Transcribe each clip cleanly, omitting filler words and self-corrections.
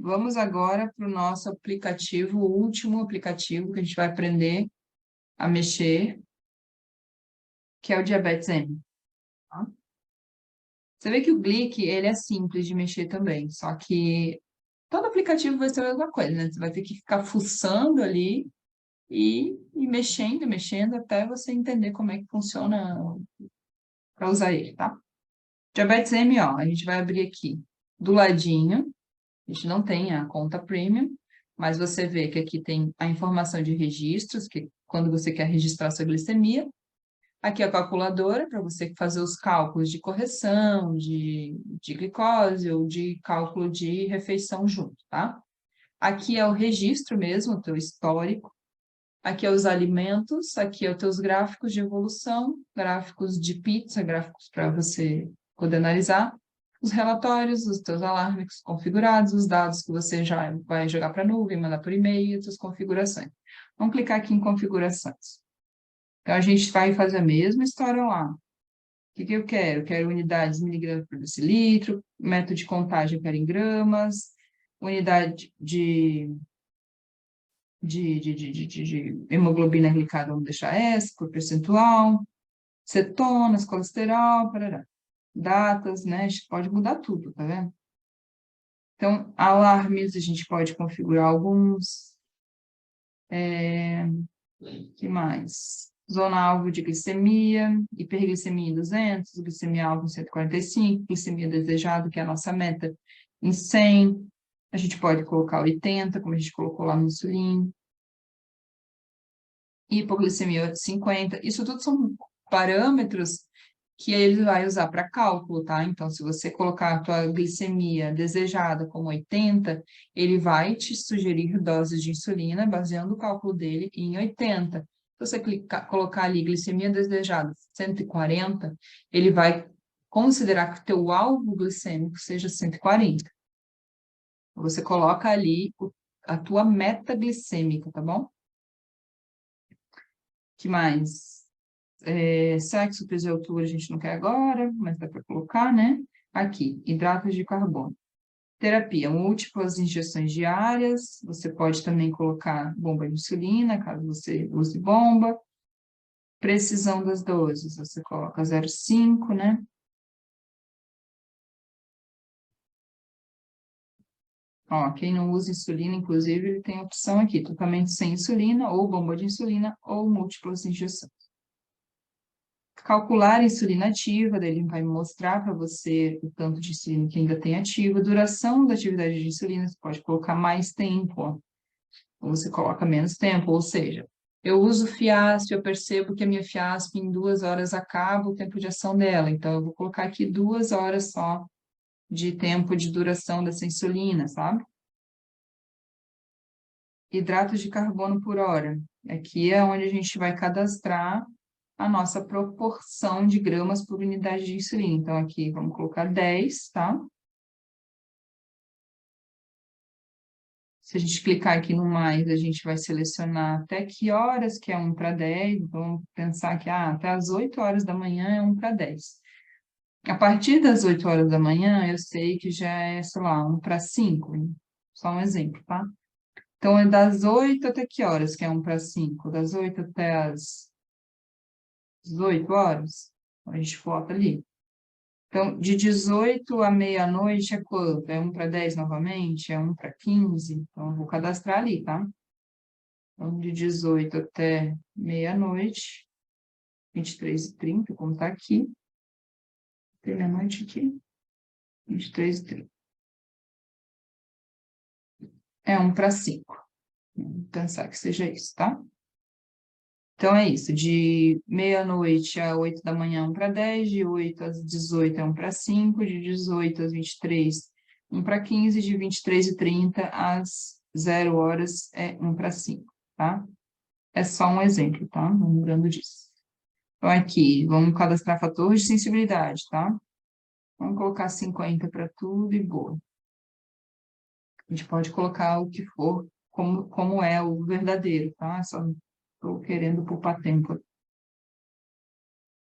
Vamos agora para o nosso aplicativo, o último aplicativo que a gente vai aprender a mexer, que é o Diabetes M. Tá? Você vê que o Glic, ele é simples de mexer também, só que todo aplicativo vai ser a mesma coisa, né? Você vai ter que ficar fuçando ali e mexendo até você entender como é que funciona para usar ele, tá? Diabetes M, ó, a gente vai abrir aqui do ladinho, a gente não tem a conta premium, mas você vê que aqui tem a informação de registros, que quando você quer registrar sua glicemia. Aqui a calculadora, para você fazer os cálculos de correção, de glicose ou de cálculo de refeição junto, tá? Aqui é o registro mesmo, o teu histórico. Aqui é os alimentos, aqui é os teus gráficos de evolução, gráficos de pizza, gráficos para você poder analisar, os relatórios, os teus alarmes configurados, os dados que você já vai jogar para a nuvem, mandar por e-mail, as suas configurações. Vamos clicar aqui em configurações. Então, a gente vai fazer a mesma história lá. O que eu quero? Eu quero unidades miligramas por decilitro, método de contagem eu quero em gramas, unidade de hemoglobina glicada, vamos deixar essa, por percentual, cetonas, colesterol, parará. Datas, né? A gente pode mudar tudo, tá vendo? Então, alarmes, a gente pode configurar alguns. Que mais? Zona alvo de glicemia, hiperglicemia em 200, glicemia alvo em 145, glicemia desejada, que é a nossa meta, em 100. A gente pode colocar 80, como a gente colocou lá no insulina. Hipoglicemia 50. Isso tudo são parâmetros que ele vai usar para cálculo, tá? Então, se você colocar a tua glicemia desejada como 80, ele vai te sugerir doses de insulina baseando o cálculo dele em 80. Se você colocar ali glicemia desejada 140, ele vai considerar que o teu alvo glicêmico seja 140. Você coloca ali a tua meta glicêmica, tá bom? Que mais? Sexo, peso e altura a gente não quer agora, mas dá para colocar, né? Aqui, hidratos de carbono. Terapia, múltiplas injeções diárias. Você pode também colocar bomba de insulina, caso você use bomba. Precisão das doses, você coloca 0,5, né? Ó, quem não usa insulina, inclusive, ele tem a opção aqui, tratamento sem insulina, ou bomba de insulina, ou múltiplas injeções. Calcular a insulina ativa, daí ele vai mostrar para você o tanto de insulina que ainda tem ativa, duração da atividade de insulina, você pode colocar mais tempo, ó, ou você coloca menos tempo, ou seja, eu uso Fiasp, eu percebo que a minha Fiasp em 2 horas acaba o tempo de ação dela, então eu vou colocar aqui 2 horas só de tempo de duração dessa insulina, sabe? Hidratos de carbono por hora. Aqui é onde a gente vai cadastrar a nossa proporção de gramas por unidade de insulina. Então, aqui vamos colocar 10, tá? Se a gente clicar aqui no mais, a gente vai selecionar até que horas, que é 1 para 10. Vamos pensar que até as 8 horas da manhã é 1 para 10. A partir das 8 horas da manhã, eu sei que já é, sei lá, 1 para 5. Só um exemplo, tá? Então, é das 8 até que horas que é 1 para 5? Das 8 até as 18 horas? A gente bota ali. Então, de 18 à meia-noite é quanto? É 1 para 10 novamente? É 1 para 15? Então, eu vou cadastrar ali, tá? Então, de 18 até meia-noite, 23h30, como tá aqui. Tem meia-noite aqui. 23h30. É 1 para 5. Vamos pensar que seja isso, tá? Então, é isso. De meia-noite a 8 da manhã, 1 para 10. De 8 às 18 é 1 para 5. De 18 às 23, 1 para 15. De 23h30 às 0 horas é 1 para 5, tá? É só um exemplo, tá? Lembrando disso. Então, aqui, vamos cadastrar fator de sensibilidade, tá? Vamos colocar 50 para tudo e boa. A gente pode colocar o que for, como é o verdadeiro, tá? Só estou querendo poupar tempo.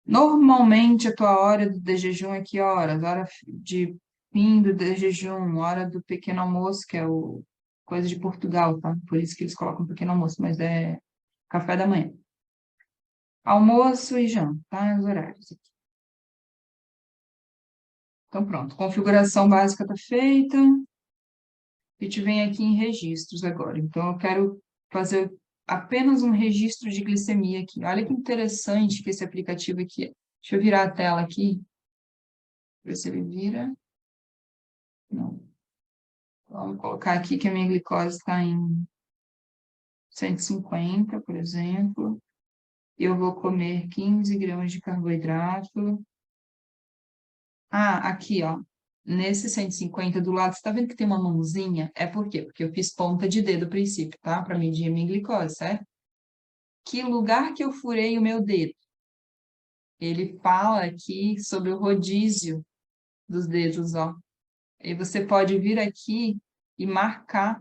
Normalmente, a tua hora de jejum é que horas? Hora de Fim do jejum, hora do pequeno almoço, que é o coisa de Portugal, tá? Por isso que eles colocam pequeno almoço, mas é café da manhã. Almoço e janta, tá? Os horários aqui. Então, pronto. Configuração básica está feita. A gente vem aqui em registros agora. Então, eu quero fazer apenas um registro de glicemia aqui. Olha que interessante que esse aplicativo aqui é. Deixa eu virar a tela aqui. Ver se ele vira. Não. Vamos colocar aqui que a minha glicose está em 150, por exemplo. Eu vou comer 15 gramas de carboidrato. Ah, aqui, ó. Nesse 150 do lado, você tá vendo que tem uma mãozinha? É por quê? Porque eu fiz ponta de dedo a princípio, tá? Para medir a minha glicose, certo? Que lugar que eu furei o meu dedo? Ele fala aqui sobre o rodízio dos dedos, ó. E você pode vir aqui e marcar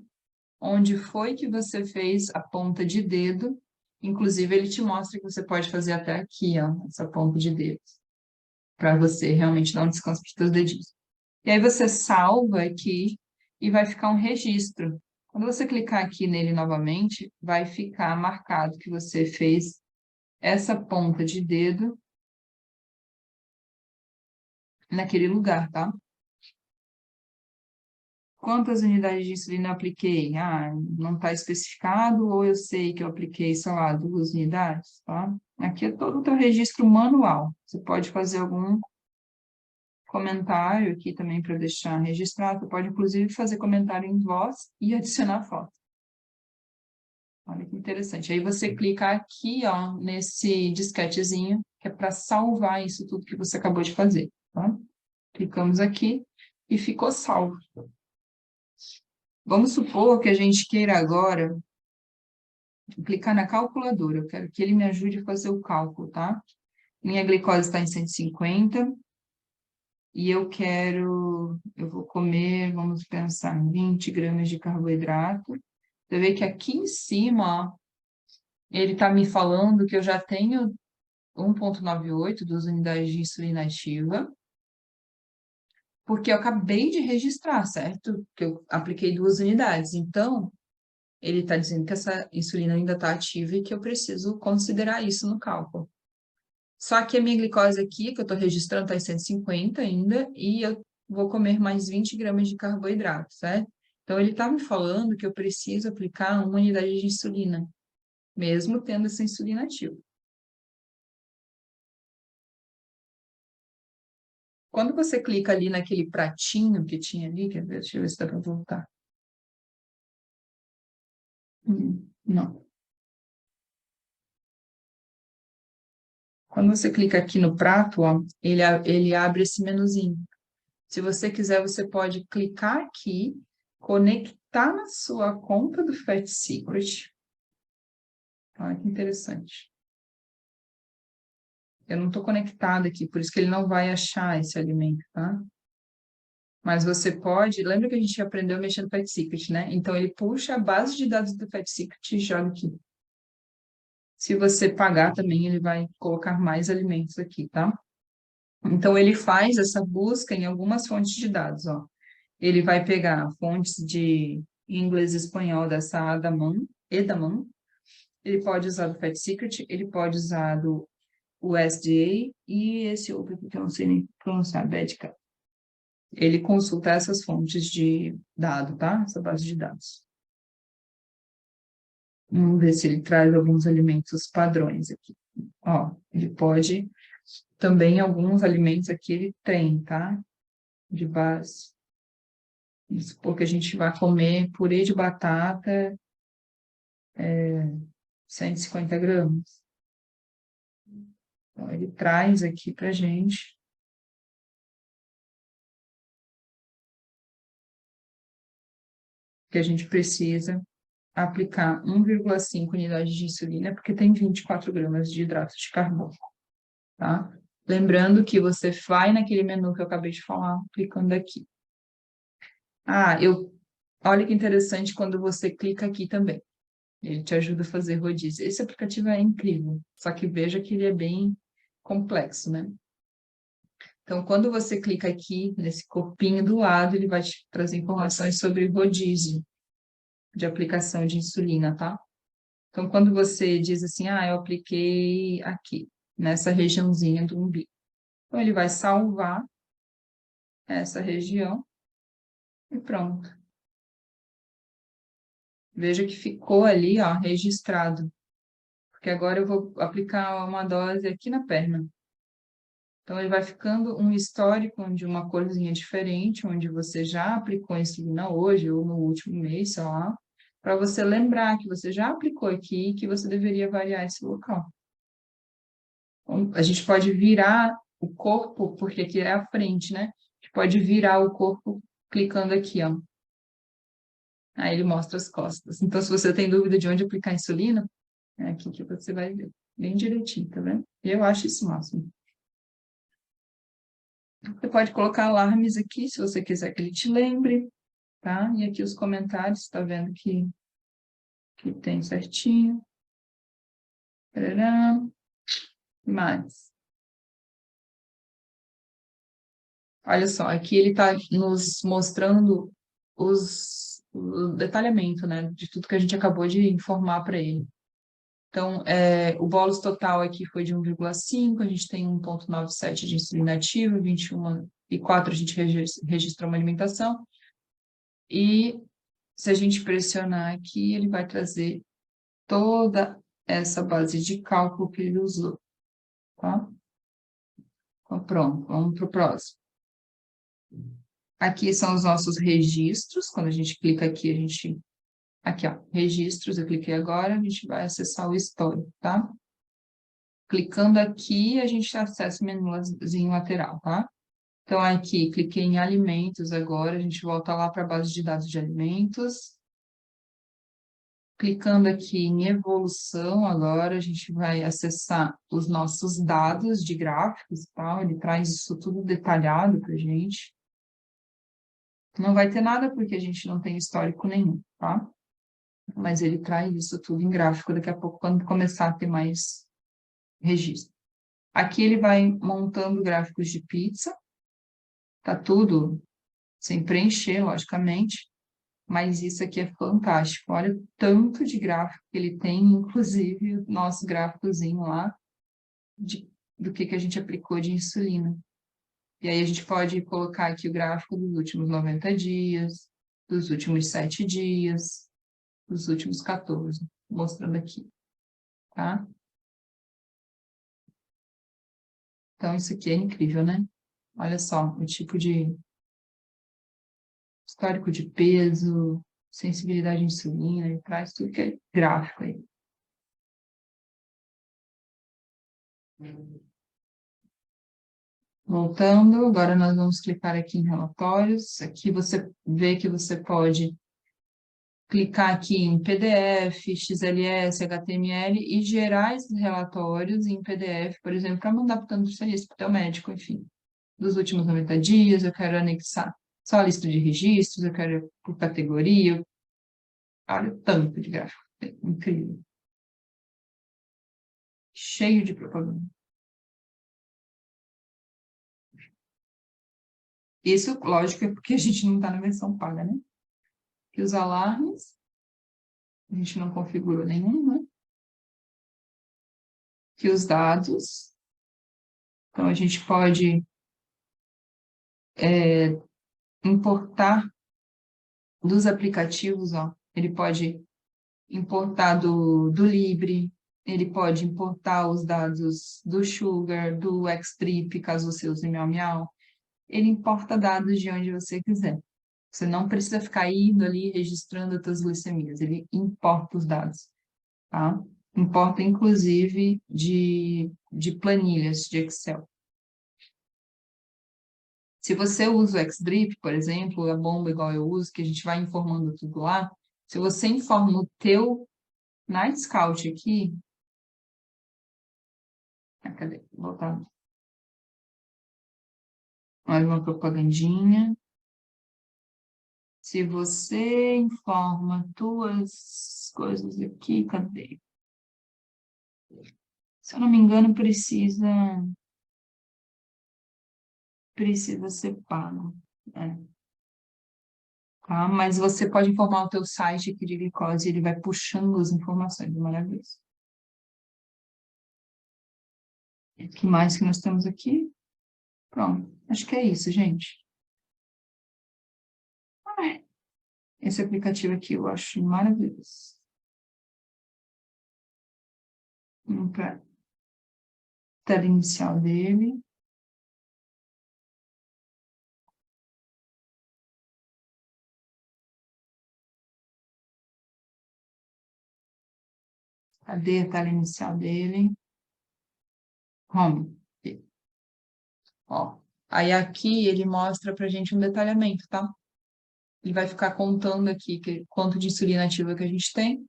onde foi que você fez a ponta de dedo. Inclusive, ele te mostra que você pode fazer até aqui, ó, essa ponta de dedo, para você realmente dar um descanso para os seus dedinhos. E aí você salva aqui e vai ficar um registro. Quando você clicar aqui nele novamente, vai ficar marcado que você fez essa ponta de dedo naquele lugar, tá? Quantas unidades de insulina eu apliquei? Ah, não está especificado, ou eu sei que eu apliquei, sei lá, 2 unidades, tá? Aqui é todo o teu registro manual. Você pode fazer algum comentário aqui também para deixar registrado. Você pode, inclusive, fazer comentário em voz e adicionar foto. Olha que interessante. Aí você clica aqui, ó, nesse disquetezinho, que é para salvar isso tudo que você acabou de fazer, tá? Clicamos aqui e ficou salvo. Vamos supor que a gente queira agora clicar na calculadora. Eu quero que ele me ajude a fazer o cálculo, tá? Minha glicose está em 150 e eu vou comer, vamos pensar, 20 gramas de carboidrato. Você vê que aqui em cima, ó, ele está me falando que eu já tenho 1,98 das unidades de insulina ativa, porque eu acabei de registrar, certo? Que eu apliquei 2 unidades. Então, ele está dizendo que essa insulina ainda está ativa e que eu preciso considerar isso no cálculo. Só que a minha glicose aqui, que eu estou registrando, está em 150 ainda, e eu vou comer mais 20 gramas de carboidrato, certo? Então, ele está me falando que eu preciso aplicar 1 unidade de insulina, mesmo tendo essa insulina ativa. Quando você clica ali naquele pratinho que tinha ali, quer ver? Deixa eu ver se dá para voltar. Não. Quando você clica aqui no prato, ó, ele abre esse menuzinho. Se você quiser, você pode clicar aqui, conectar na sua conta do Fat Secret. Olha que interessante. Eu não estou conectada aqui, por isso que ele não vai achar esse alimento, tá? Mas você pode... Lembra que a gente aprendeu mexendo no Fat Secret, né? Então, ele puxa a base de dados do Fat Secret e joga aqui. Se você pagar também, ele vai colocar mais alimentos aqui, tá? Então, ele faz essa busca em algumas fontes de dados, ó. Ele vai pegar fontes de inglês e espanhol dessa Edaman. Ele pode usar do Fat Secret, ele pode usar do USDA e esse outro que eu não sei nem pronunciar, Bedica. Ele consulta essas fontes de dado, tá? Essa base de dados. Vamos ver se ele traz alguns alimentos padrões aqui. Ó, ele pode também alguns alimentos aqui ele tem, tá? De base. Vamos supor que a gente vai comer purê de batata, 150 gramas. Então, ele traz aqui pra gente que a gente precisa aplicar 1,5 unidades de insulina, porque tem 24 gramas de hidrato de carbono, tá? Lembrando que você vai naquele menu que eu acabei de falar, clicando aqui. Ah, olha que interessante quando você clica aqui também. Ele te ajuda a fazer rodízio. Esse aplicativo é incrível, só que veja que ele é bem complexo, né? Então, quando você clica aqui nesse corpinho do lado, ele vai te trazer informações sobre rodízio de aplicação de insulina, tá? Então, quando você diz assim, eu apliquei aqui, nessa regiãozinha do umbigo. Então, ele vai salvar essa região e pronto. Veja que ficou ali, ó, registrado. Porque agora eu vou aplicar uma dose aqui na perna. Então, ele vai ficando um histórico de uma corzinha diferente, onde você já aplicou a insulina hoje ou no último mês, sei lá, para você lembrar que você já aplicou aqui e que você deveria variar esse local. Então, a gente pode virar o corpo, porque aqui é a frente, né? A gente pode virar o corpo clicando aqui, ó. Aí ele mostra as costas. Então, se você tem dúvida de onde aplicar a insulina, é aqui que você vai ver bem direitinho, tá vendo? Eu acho isso o máximo. Você pode colocar alarmes aqui, se você quiser que ele te lembre, tá? E aqui os comentários, tá vendo que tem certinho. Tarará. Mais. Olha só, aqui ele está nos mostrando o detalhamento, né, de tudo que a gente acabou de informar para ele. Então, o bônus total aqui foi de 1,5, a gente tem 1,97 de insulina ativa, 21,4 a gente registrou uma alimentação, e se a gente pressionar aqui, ele vai trazer toda essa base de cálculo que ele usou, tá? Então, pronto, vamos para o próximo. Aqui são os nossos registros, quando a gente clica aqui, a gente... Aqui, ó, registros, eu cliquei agora, a gente vai acessar o histórico, tá? Clicando aqui, a gente acessa o menuzinho lateral, tá? Então, aqui, cliquei em alimentos agora, a gente volta lá para a base de dados de alimentos. Clicando aqui em evolução agora, a gente vai acessar os nossos dados de gráficos, tá? Ele traz isso tudo detalhado para a gente. Não vai ter nada porque a gente não tem histórico nenhum, tá? Mas ele traz isso tudo em gráfico daqui a pouco, quando começar a ter mais registro. Aqui ele vai montando gráficos de pizza, tá tudo sem preencher, logicamente, mas isso aqui é fantástico. Olha o tanto de gráfico que ele tem, inclusive o nosso gráficozinho lá do que a gente aplicou de insulina. E aí a gente pode colocar aqui o gráfico dos últimos 90 dias, dos últimos 7 dias, dos últimos 14, mostrando aqui, tá? Então, isso aqui é incrível, né? Olha só, o tipo de histórico de peso, sensibilidade à insulina, e traz tudo que é gráfico aí. Voltando, agora nós vamos clicar aqui em relatórios. Aqui você vê que você pode clicar aqui em PDF, XLS, HTML e gerar esses relatórios em PDF, por exemplo, para mandar para o nutricionista, para o teu médico, enfim. Dos últimos 90 dias, eu quero anexar só a lista de registros, eu quero por categoria. Olha o tanto de gráfico. Incrível. Cheio de propaganda. Isso, lógico, é porque a gente não está na versão paga, né? E os alarmes, a gente não configurou nenhum, né? Que os dados, então a gente pode importar dos aplicativos, ó, ele pode importar do Libre, ele pode importar os dados do Sugar, do Xtrip, caso você use Miau Miau, ele importa dados de onde você quiser. Você não precisa ficar indo ali registrando as suas glicemias, ele importa os dados, tá? Importa, inclusive, de planilhas de Excel. Se você usa o Xdrip, por exemplo, a bomba igual eu uso, que a gente vai informando tudo lá, se você informa o teu Night Scout aqui, cadê? Vou voltar. Olha uma propagandinha. Se você informa tuas coisas aqui, cadê? Se eu não me engano, precisa precisa ser pago. Tá? Mas você pode informar o teu site aqui de glicose, ele vai puxando as informações, é maravilhoso. O que mais que nós temos aqui? Pronto, acho que é isso, gente. Ai, esse aplicativo aqui eu acho maravilhoso. Vamos para a tela inicial dele. Cadê a tela inicial dele? Home. Ó, aí aqui ele mostra pra gente um detalhamento, tá? Ele vai ficar contando aqui quanto de insulina ativa que a gente tem.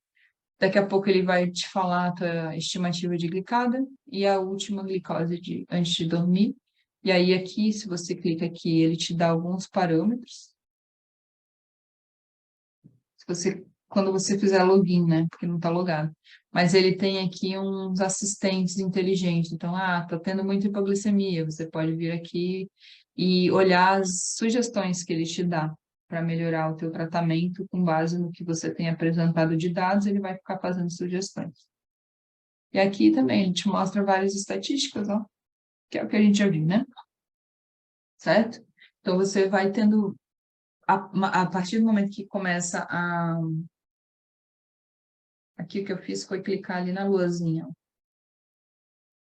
Daqui a pouco ele vai te falar a tua estimativa de glicada e a última glicose antes de dormir. E aí aqui, se você clica aqui, ele te dá alguns parâmetros. Quando você fizer login, né? Porque não está logado. Mas ele tem aqui uns assistentes inteligentes. Então, tá tendo muita hipoglicemia. Você pode vir aqui e olhar as sugestões que ele te dá para melhorar o teu tratamento com base no que você tem apresentado de dados, ele vai ficar fazendo sugestões. E aqui também a gente mostra várias estatísticas, ó, que é o que a gente já viu, né? Certo? Então, você vai tendo, a partir do momento que começa a... Aqui o que eu fiz foi clicar ali na luazinha, ó.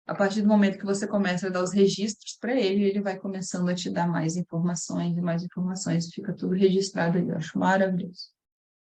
A partir do momento que você começa a dar os registros para ele, ele vai começando a te dar mais informações e mais informações, fica tudo registrado ali, eu acho maravilhoso.